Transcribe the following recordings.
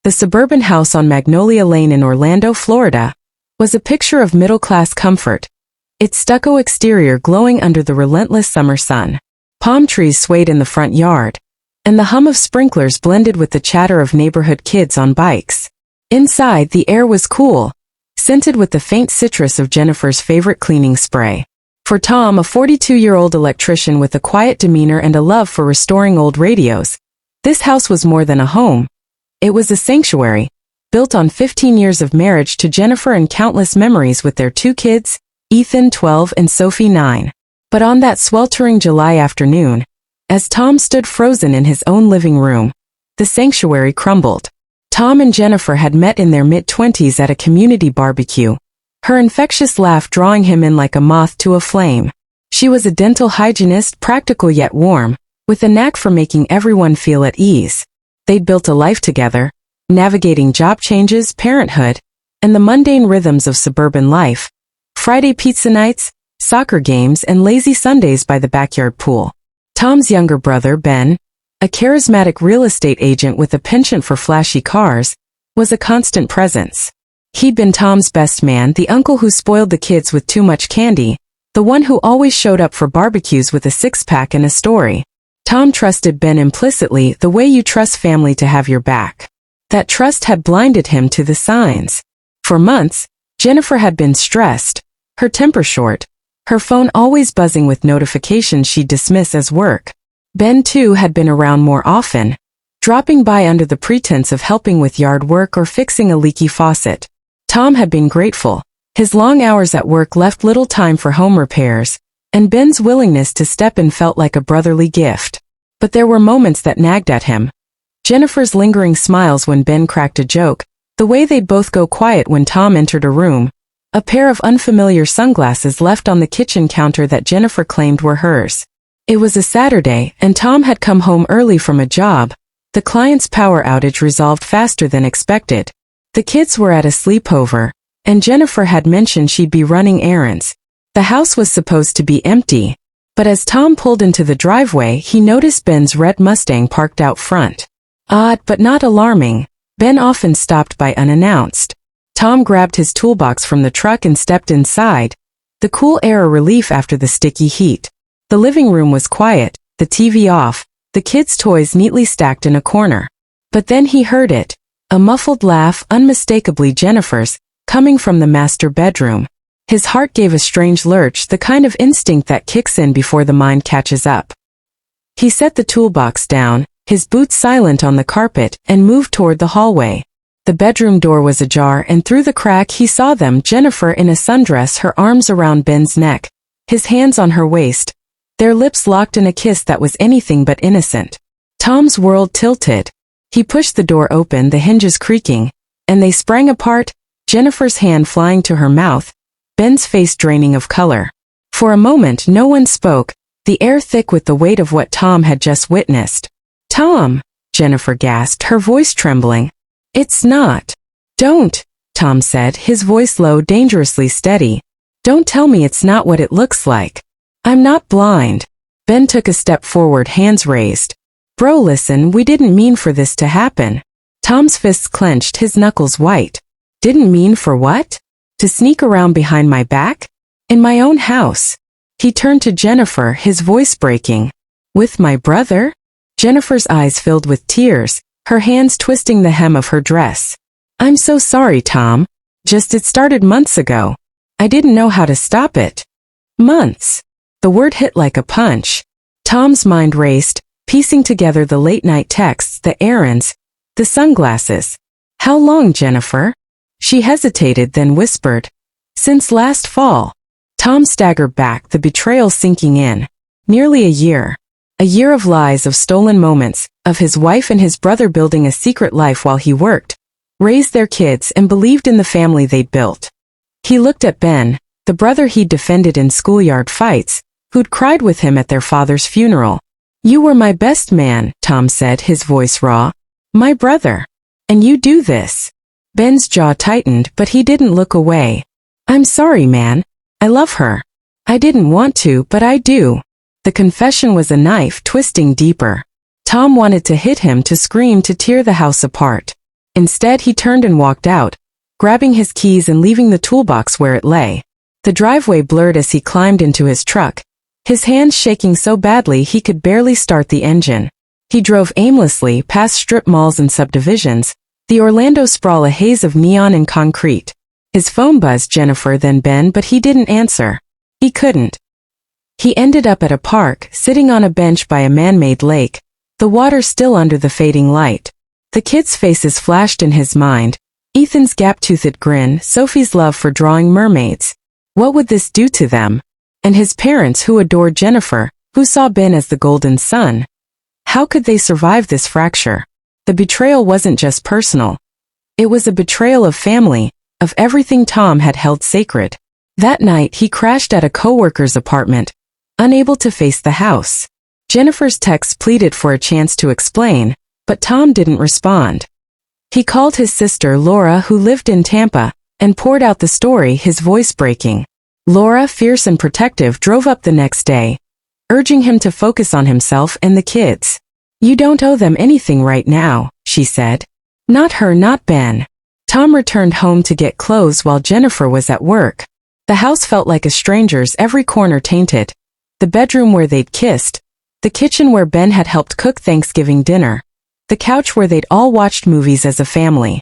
The suburban house on Magnolia Lane in Orlando, Florida, was a picture of middle-class comfort, its stucco exterior glowing under the relentless summer sun. Palm trees swayed in the front yard, and the hum of sprinklers blended with the chatter of neighborhood kids on bikes. Inside, the air was cool, scented with the faint citrus of Jennifer's favorite cleaning spray. For Tom, a 42-year-old electrician with a quiet demeanor and a love for restoring old radios, this house was more than a home. It was a sanctuary, built on 15 years of marriage to Jennifer and countless memories with their two kids, Ethan 12 and Sophie 9. But on that sweltering July afternoon, as Tom stood frozen in his own living room, the sanctuary crumbled. Tom and Jennifer had met in their mid-20s at a community barbecue, her infectious laugh drawing him in like a moth to a flame. She was a dental hygienist, practical yet warm, with a knack for making everyone feel at ease. They'd built a life together, navigating job changes, parenthood, and the mundane rhythms of suburban life. Friday pizza nights, soccer games, and lazy Sundays by the backyard pool. Tom's younger brother, Ben, a charismatic real estate agent with a penchant for flashy cars, was a constant presence. He'd been Tom's best man, the uncle who spoiled the kids with too much candy, the one who always showed up for barbecues with a six-pack and a story. Tom trusted Ben implicitly, the way you trust family to have your back. That trust had blinded him to the signs. For months, Jennifer had been stressed, her temper short, her phone always buzzing with notifications she'd dismiss as work. Ben, too, had been around more often, dropping by under the pretense of helping with yard work or fixing a leaky faucet. Tom had been grateful. His long hours at work left little time for home repairs, and Ben's willingness to step in felt like a brotherly gift. But there were moments that nagged at him. Jennifer's lingering smiles when Ben cracked a joke, the way they'd both go quiet when Tom entered a room, a pair of unfamiliar sunglasses left on the kitchen counter that Jennifer claimed were hers. It was a Saturday, and Tom had come home early from a job. The client's power outage resolved faster than expected. The kids were at a sleepover, and Jennifer had mentioned she'd be running errands. The house was supposed to be empty, but as Tom pulled into the driveway, he noticed Ben's red Mustang parked out front. Odd but not alarming, Ben often stopped by unannounced. Tom grabbed his toolbox from the truck and stepped inside, the cool air a relief after the sticky heat. The living room was quiet, the TV off, the kids' toys neatly stacked in a corner. But then he heard it, a muffled laugh, unmistakably Jennifer's, coming from the master bedroom. His heart gave a strange lurch, the kind of instinct that kicks in before the mind catches up. He set the toolbox down, his boots silent on the carpet, and moved toward the hallway. The bedroom door was ajar, and through the crack he saw them, Jennifer in a sundress, her arms around Ben's neck, his hands on her waist, their lips locked in a kiss that was anything but innocent. Tom's world tilted. He pushed the door open, the hinges creaking, and they sprang apart, Jennifer's hand flying to her mouth, Ben's face draining of color. For a moment no one spoke, the air thick with the weight of what Tom had just witnessed. "Tom," Jennifer gasped, her voice trembling. "It's not." "Don't," Tom said, his voice low, dangerously steady. "Don't tell me it's not what it looks like. I'm not blind." Ben took a step forward, hands raised. "Bro, listen, we didn't mean for this to happen." Tom's fists clenched, his knuckles white. "Didn't mean for what? To sneak around behind my back? In my own house?" He turned to Jennifer, his voice breaking. "With my brother?" Jennifer's eyes filled with tears, her hands twisting the hem of her dress. "I'm so sorry, Tom. Just it started months ago. I didn't know how to stop it." "Months?" The word hit like a punch. Tom's mind raced, piecing together the late-night texts, the errands, the sunglasses. "How long, Jennifer?" She hesitated, then whispered, "Since last fall." Tom staggered back, the betrayal sinking in. Nearly a year. A year of lies, of stolen moments, of his wife and his brother building a secret life while he worked, raised their kids, and believed in the family they'd built. He looked at Ben, the brother he'd defended in schoolyard fights, who'd cried with him at their father's funeral. "You were my best man," Tom said, his voice raw. "My brother. And you do this." Ben's jaw tightened, but he didn't look away. "I'm sorry, man. I love her. I didn't want to, but I do." The confession was a knife, twisting deeper. Tom wanted to hit him, to scream, to tear the house apart. Instead, he turned and walked out, grabbing his keys and leaving the toolbox where it lay. The driveway blurred as he climbed into his truck, his hands shaking so badly he could barely start the engine. He drove aimlessly past strip malls and subdivisions, the Orlando sprawl a haze of neon and concrete. His phone buzzed Jennifer, then Ben, but he didn't answer. He couldn't. He ended up at a park, sitting on a bench by a man-made lake, the water still under the fading light. The kids' faces flashed in his mind, Ethan's gap-toothed grin, Sophie's love for drawing mermaids. What would this do to them? And his parents, who adored Jennifer, who saw Ben as the golden son. How could they survive this fracture? The betrayal wasn't just personal. It was a betrayal of family, of everything Tom had held sacred. That night he crashed at a coworker's apartment, unable to face the house. Jennifer's texts pleaded for a chance to explain, but Tom didn't respond. He called his sister Laura, who lived in Tampa, and poured out the story, his voice breaking. Laura, fierce and protective, drove up the next day, urging him to focus on himself and the kids. "You don't owe them anything right now," she said. "Not her, not Ben." Tom returned home to get clothes while Jennifer was at work. The house felt like a stranger's, every corner tainted. The bedroom where they'd kissed, the kitchen where Ben had helped cook Thanksgiving dinner, the couch where they'd all watched movies as a family.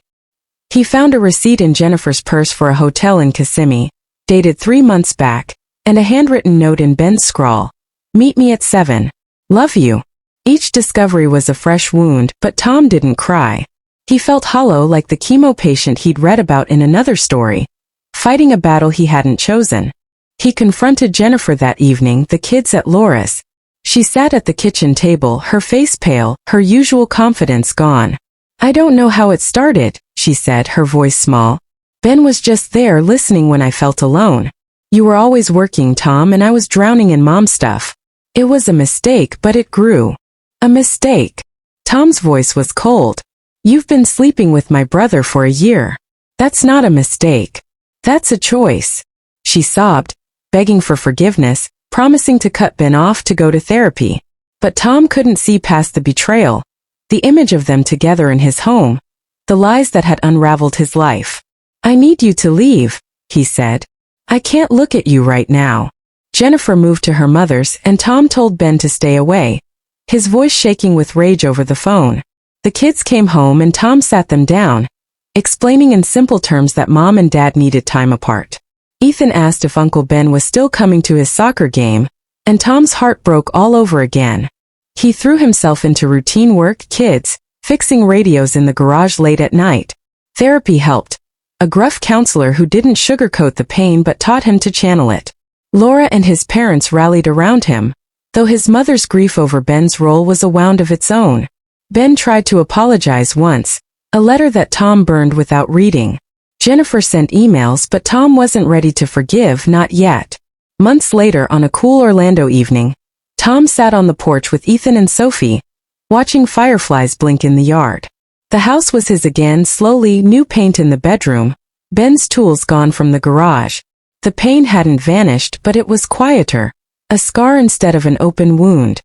He found a receipt in Jennifer's purse for a hotel in Kissimmee, dated 3 months back, and a handwritten note in Ben's scrawl. "Meet me at 7. Love you." Each discovery was a fresh wound, but Tom didn't cry. He felt hollow, like the chemo patient he'd read about in another story, fighting a battle he hadn't chosen. He confronted Jennifer that evening, the kids at Laura's. She sat at the kitchen table, her face pale, her usual confidence gone. "I don't know how it started," she said, her voice small. "Ben was just there listening when I felt alone. You were always working, Tom, and I was drowning in mom stuff. It was a mistake, but it grew." "A mistake?" Tom's voice was cold. "You've been sleeping with my brother for a year. That's not a mistake. That's a choice." She sobbed, begging for forgiveness, promising to cut Ben off to go to therapy. But Tom couldn't see past the betrayal, the image of them together in his home, the lies that had unraveled his life. "I need you to leave," he said. "I can't look at you right now." Jennifer moved to her mother's, and Tom told Ben to stay away, his voice shaking with rage over the phone. The kids came home and Tom sat them down, explaining in simple terms that Mom and Dad needed time apart. Ethan asked if Uncle Ben was still coming to his soccer game, and Tom's heart broke all over again. He threw himself into routine work, kids, fixing radios in the garage late at night. Therapy helped. A gruff counselor who didn't sugarcoat the pain but taught him to channel it. Laura and his parents rallied around him, though his mother's grief over Ben's role was a wound of its own. Ben tried to apologize once, a letter that Tom burned without reading. Jennifer sent emails, but Tom wasn't ready to forgive, not yet. Months later, on a cool Orlando evening, Tom sat on the porch with Ethan and Sophie, watching fireflies blink in the yard. The house was his again, slowly, new paint in the bedroom, Ben's tools gone from the garage. The pain hadn't vanished, but it was quieter, a scar instead of an open wound.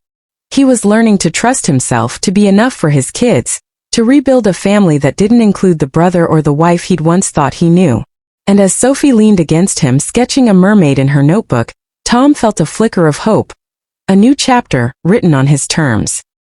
He was learning to trust himself, to be enough for his kids, to rebuild a family that didn't include the brother or the wife he'd once thought he knew. And as Sophie leaned against him, sketching a mermaid in her notebook, Tom felt a flicker of hope. A new chapter, written on his terms.